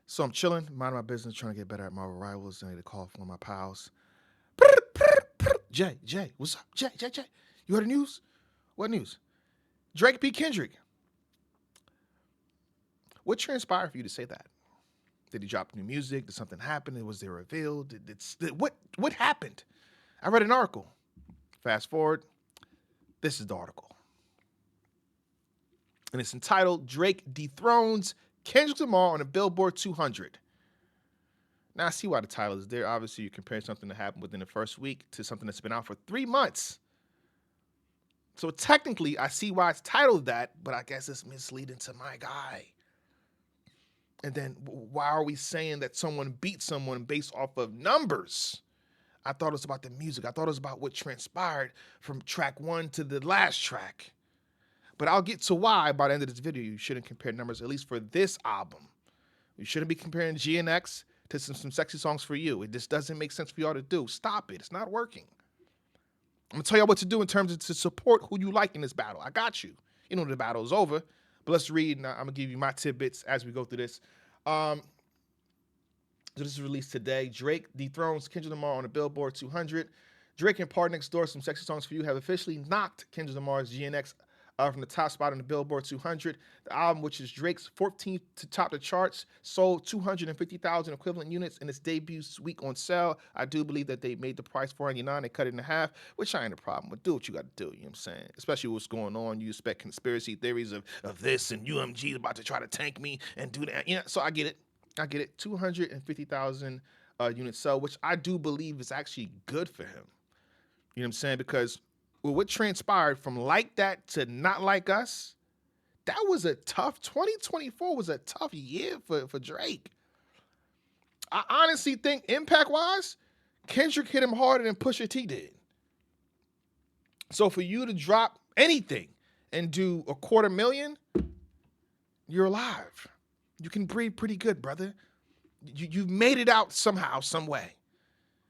So I'm chilling, minding my business, trying to get better at Marvel Rivals. And I get a call from one of my pals. Jay, what's up? Jay. You heard the news? What news? Drake beat Kendrick. What transpired for you to say that? Did he drop new music? Did something happen? Was there a reveal? What happened? I read an article. Fast forward. This is the article. And it's entitled Drake Dethrones Kendrick Lamar on the Billboard 200. Now I see why the title is there. Obviously, you're comparing something that happened within the first week to something that's been out for 3 months. So technically, I see why it's titled that, but I guess it's misleading to my guy. And then why are we saying that someone beat someone based off of numbers? I thought it was about the music. I thought it was about what transpired from track one to the last track. But I'll get to why by the end of this video. You shouldn't compare numbers, at least for this album. You shouldn't be comparing GNX to some sexy songs for you. It just doesn't make sense for y'all to do. Stop it. It's not working. I'm going to tell y'all what to do in terms of to support who you like in this battle. I got you. You know the battle is over. But let's read, and I'm going to give you my tidbits as we go through this. So this is released today. Drake dethrones Kendrick Lamar on the Billboard 200. Drake and Part Next Door, Some Sexy Songs for You, have officially knocked Kendrick Lamar's GNX from the top spot on the Billboard 200. The album, which is Drake's 14th to top the charts, sold 250,000 equivalent units in its debut week on sale. I do believe that they made the price $4.99. They cut it in half, which I ain't a problem with. Do what you got to do, you know what I'm saying? Especially what's going on. You expect conspiracy theories of this and UMG is about to try to tank me and do that. You know, so I get it. 250,000 units sell, which I do believe is actually good for him. You know what I'm saying? Because what transpired from like that to not like us, that was a tough, 2024 was a tough year for Drake. I honestly think impact-wise, Kendrick hit him harder than Pusha T did. So for you to drop anything and do 250,000, you're alive. You can breathe pretty good, brother. You've made it out somehow, some way.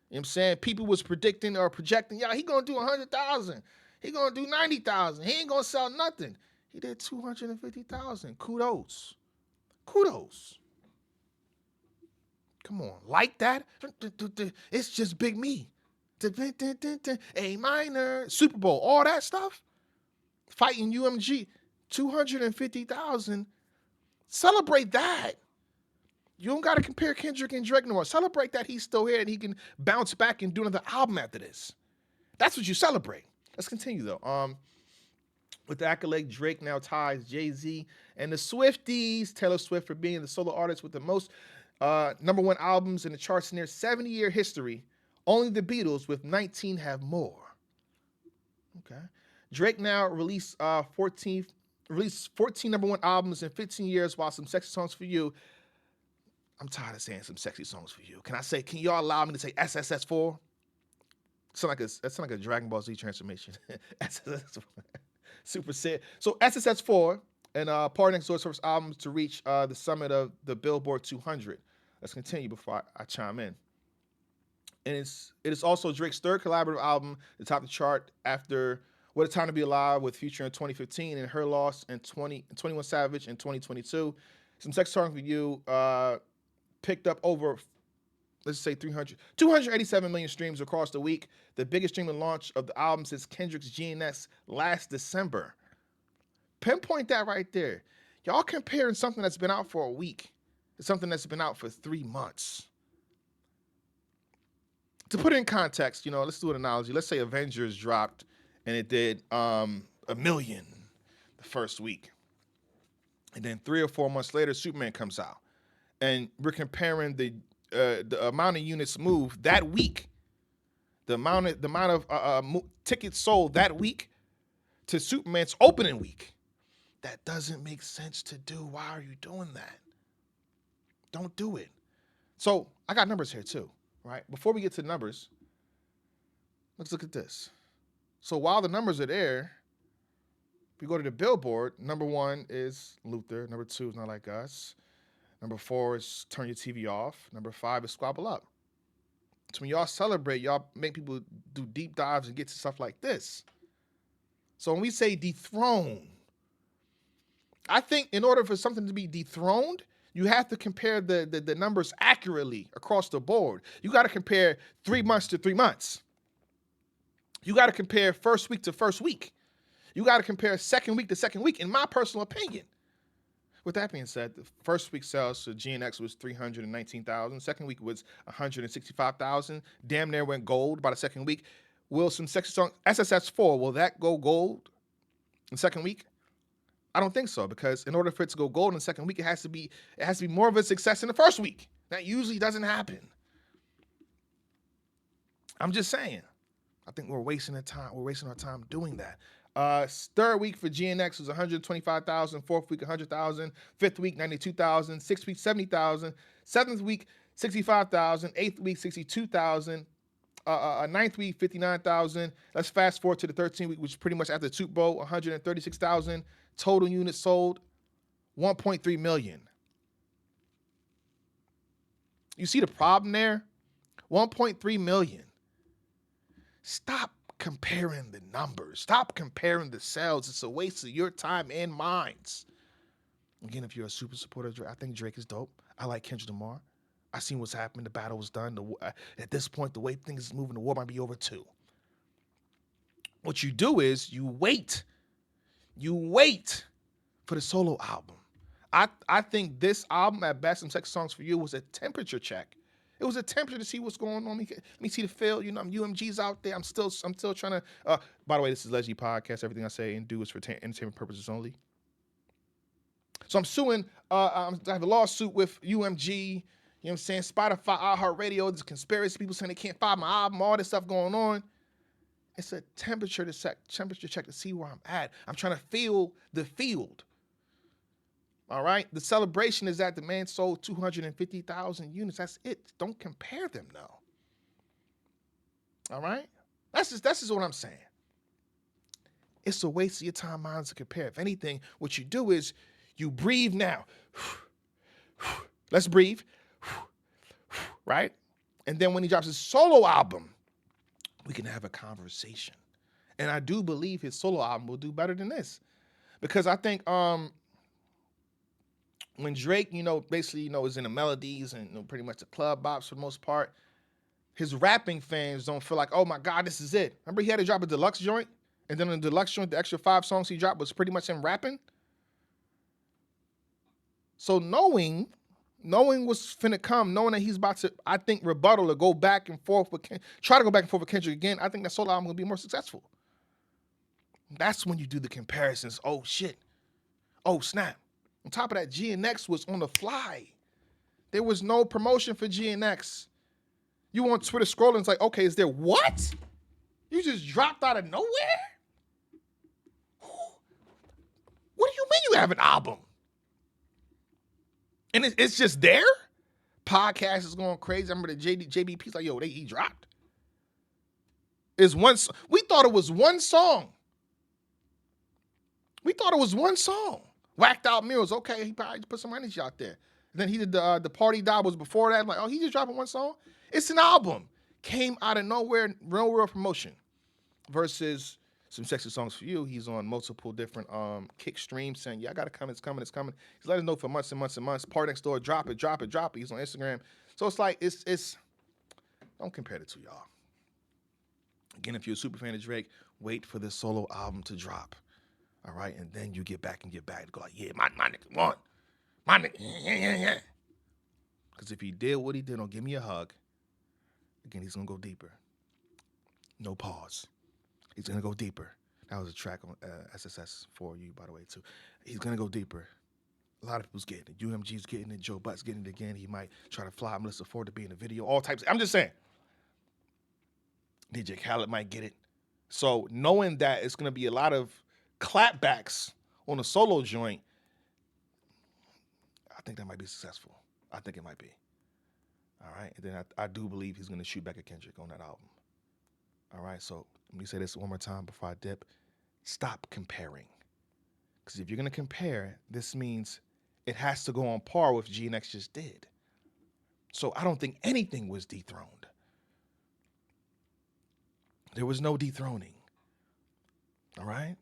You know what I'm saying? People was predicting or projecting, he gonna do 100,000. He gonna do 90,000. He ain't gonna sell nothing. He did 250,000. Kudos. Come on, like that? It's just Big Me. A minor, Super Bowl, all that stuff. Fighting UMG, 250,000. Celebrate that. You don't got to compare Kendrick and Drake no more. Celebrate that he's still here and he can bounce back and do another album after this. That's what you celebrate. Let's continue, though. With the accolade, Drake now ties Jay-Z and the Swifties, Taylor Swift, for being the solo artist with the most number one albums in the charts in their 70-year history. Only the Beatles with 19 have more. Okay. Drake now released 14 number one albums in 15 years, while Some Sexy Songs for You. I'm tired of saying Some Sexy Songs for You. Can y'all allow me to say SSS4? That's like a Dragon Ball Z transformation. SSS4. Super sad. So SSS4 and Party Next Door's first albums to reach the summit of the Billboard 200. Let's continue before I chime in. And it is also Drake's third collaborative album to top the chart after What a Time to Be Alive with Future in 2015 and Her Loss in 21 Savage in 2022. Some Sex Songs for You picked up over, let's say 287 million streams across the week, the biggest streaming launch of the album since Kendrick's GNS last December. Pinpoint that right there. Y'all comparing something that's been out for a week to something that's been out for 3 months. To put it in context, let's do an analogy. Let's say Avengers dropped and it did 1 million the first week. And then 3 or 4 months later, Superman comes out. And we're comparing the amount of units moved that week, the amount of tickets sold that week to Superman's opening week. That doesn't make sense to do. Why are you doing that? Don't do it. So I got numbers here too, right? Before we get to numbers, let's look at this. So while the numbers are there, if we go to the Billboard, number 1 is Luther. Number 2 is Not Like Us. Number 4 is Turn Your TV Off. Number 5 is Squabble Up. So when y'all celebrate, y'all make people do deep dives and get to stuff like this. So when we say dethrone, I think in order for something to be dethroned, You have to compare the numbers accurately across the board. You got to compare 3 months to 3 months. You got to compare first week to first week. You got to compare second week to second week, in my personal opinion. With that being said, the first week sales for GNX was 319,000. Second week was 165,000. Damn near went gold by the second week. Will some sexy song SSS4, will that go gold in the second week? I don't think so, because in order for it to go gold in the second week, it has to be more of a success in the first week. That usually doesn't happen. I'm just saying. I think we're wasting our time doing that. Third week for GNX was 125,000. Fourth week, 100,000. Fifth week, 92,000. Sixth week, 70,000. Seventh week, 65,000. Eighth week, 62,000. Ninth week, 59,000. Let's fast forward to the 13th week, which is pretty much after the Super Bowl, 136,000. Total units sold, 1.3 million. You see the problem there? 1.3 million. Stop comparing the numbers. Stop comparing the sales. It's a waste of your time and minds. Again, if you're a super supporter of Drake, I think Drake is dope. I like Kendrick Lamar. I seen what's happening. The battle was done. At this point, the way things is moving, the war might be over too. What you do is you wait. You wait for the solo album. I think this album, at best, and Sexy Songs for You, was a temperature check. It was a temperature to see what's going on. Let me see the feel. You know, I'm UMG's out there. I'm still trying to. By the way, this is Leggy Podcast. Everything I say and do is for entertainment purposes only. So I'm suing. I have a lawsuit with UMG. You know what I'm saying? Spotify, iHeartRadio. There's conspiracy people saying they can't find my album. All this stuff going on. It's a temperature check to see where I'm at. I'm trying to feel the field. All right. The celebration is that the man sold 250,000 units. That's it. Don't compare them, though. All right. That's just what I'm saying. It's a waste of your time, minds to compare. If anything, what you do is you breathe now. Let's breathe. Right. And then when he drops his solo album, we can have a conversation. And I do believe his solo album will do better than this, because I think when Drake, basically, is in the melodies and pretty much the club bops for the most part, his rapping fans don't feel like, oh my God, this is it. Remember he had to drop a deluxe joint, and then in the deluxe joint, the extra 5 songs he dropped was pretty much him rapping. So knowing what's finna come, knowing that he's about to, I think, rebuttal or go back and forth with try to go back and forth with Kendrick again, I think that solo album will be more successful. That's when you do the comparisons. Oh shit. Oh snap. On top of that, GNX was on the fly. There was no promotion for GNX. You on Twitter scrolling, it's like, okay, is there what? You just dropped out of nowhere? What do you mean you have an album? And it's just there? Podcast is going crazy. I remember the JBP's like, yo, he dropped. We thought it was one song. Whacked Out Mirrors. Okay, he probably put some energy out there. And then he did the Party Doll was before that. I'm like, oh, he just dropping one song? It's an album. Came out of nowhere, no real promotion. Versus some Sexy Songs for You. He's on multiple different kick streams saying, yeah, I gotta come, it's coming. He's letting us know for months and months and months. Party Next Door, drop it. He's on Instagram. So it's like, it's don't compare the two, y'all. Again, if you're a super fan of Drake, wait for this solo album to drop. All right, and then you get back. Go like, yeah, my nigga, one. My nigga, yeah. Because if he did what he did on Give Me a Hug, again, he's going to go deeper. No pause. He's going to go deeper. That was a track on SSS for You, by the way, too. He's going to go deeper. A lot of people's getting it. UMG's getting it. Joe Butt's getting it again. He might try to fly Melissa Ford to be in the video. All types. I'm just saying. DJ Khaled might get it. So knowing that it's going to be a lot of clapbacks on a solo joint, I think that might be successful. I think it might be. All right. And then I do believe he's going to shoot back at Kendrick on that album. All right. So let me say this one more time before I dip. Stop comparing. Because if you're going to compare, this means it has to go on par with GNX just did. So I don't think anything was dethroned. There was no dethroning. All right.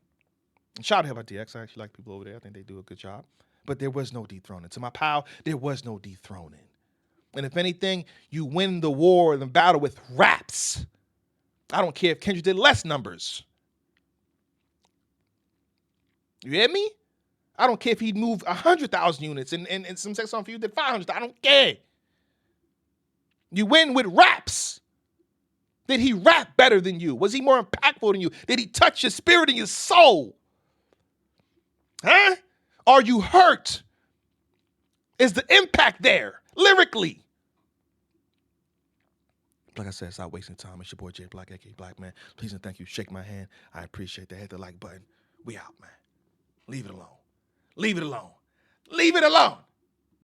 And shout out to DX. I actually like people over there. I think they do a good job. But there was no dethroning. To my pal, there was no dethroning. And if anything, you win the war, the battle with raps. I don't care if Kendrick did less numbers. You hear me? I don't care if he'd moved 100,000 units and some sex song for you did 500. I don't care. You win with raps. Did he rap better than you? Was he more impactful than you? Did he touch your spirit and your soul? Huh? Are you hurt? Is the impact there lyrically? Like I said, stop wasting time. It's your boy Jay Black, aka Black Man. Please and thank you. Shake my hand. I appreciate that. Hit the like button. We out, man. Leave it alone. Leave it alone. Leave it alone.